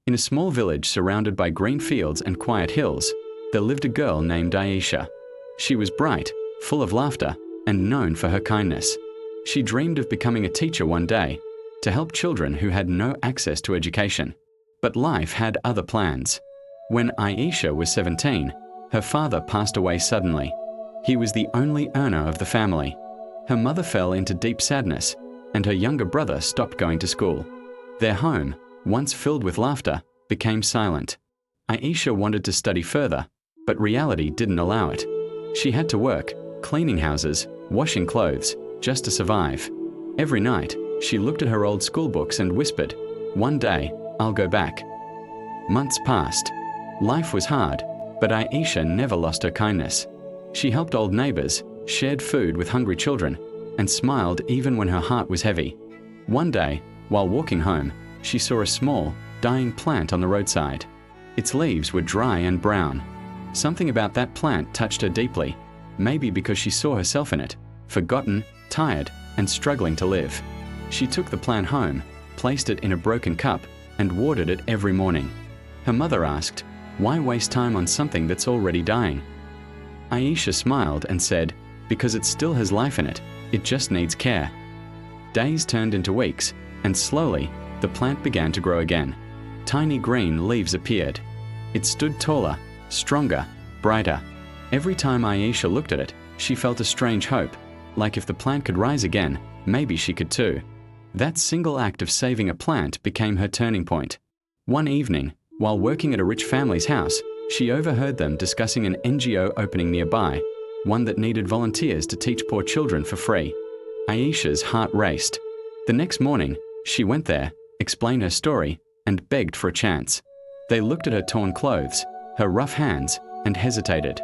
In a small village surrounded by green fields and quiet hills, there lived a girl named Aisha. She was bright, full of laughter, and known for her kindness. She dreamed of becoming a teacher one day, to help children who had no access to education. But life had other plans. When Aisha was 17, her father passed away suddenly. He was the only earner of the family. Her mother fell into deep sadness, and her younger brother stopped going to school. Their home, once filled with laughter, became silent. Aisha wanted to study further, but reality didn't allow it. She had to work, cleaning houses, washing clothes, just to survive. Every night, she looked at her old school books and whispered, "One day, I'll go back." Months passed. Life was hard, but Aisha never lost her kindness. She helped old neighbors, shared food with hungry children, and smiled even when her heart was heavy. One day, while walking home, she saw a small, dying plant on the roadside. Its leaves were dry and brown. Something about that plant touched her deeply, maybe because she saw herself in it, forgotten, tired, and struggling to live. She took the plant home, placed it in a broken cup, and watered it every morning. Her mother asked, "Why waste time on something that's already dying?" Aisha smiled and said, "Because it still has life in it, it just needs care." Days turned into weeks, and slowly, the plant began to grow again. Tiny green leaves appeared. It stood taller, stronger, brighter. Every time Aisha looked at it, she felt a strange hope, like if the plant could rise again, maybe she could too. That single act of saving a plant became her turning point. One evening, while working at a rich family's house, she overheard them discussing an NGO opening nearby, one that needed volunteers to teach poor children for free. Aisha's heart raced. The next morning, she went there, explained her story, and begged for a chance. They looked at her torn clothes, her rough hands, and hesitated.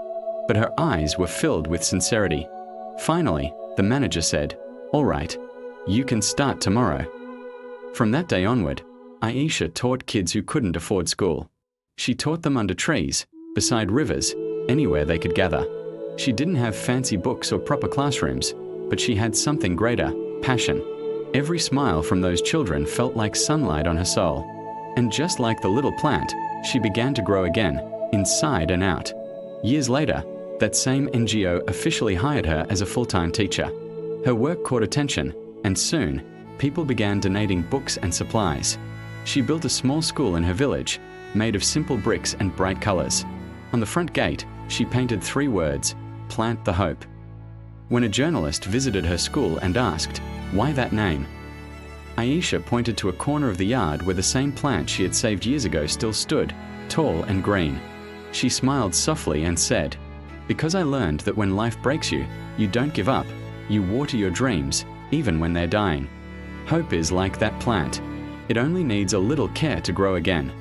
But her eyes were filled with sincerity. Finally, the manager said, "All right, you can start tomorrow." From that day onward, Aisha taught kids who couldn't afford school. She taught them under trees, beside rivers, anywhere they could gather. She didn't have fancy books or proper classrooms, but she had something greater, passion. Every smile from those children felt like sunlight on her soul. And just like the little plant, she began to grow again, inside and out. Years later, that same NGO officially hired her as a full-time teacher. Her work caught attention, and soon, people began donating books and supplies. She built a small school in her village, made of simple bricks and bright colors. On the front gate, she painted 3 words, "Plant the Hope." When a journalist visited her school and asked, "Why that name?" Aisha pointed to a corner of the yard where the same plant she had saved years ago still stood, tall and green. She smiled softly and said, "Because I learned that when life breaks you, you don't give up. You water your dreams, even when they're dying. Hope is like that plant. It only needs a little care to grow again."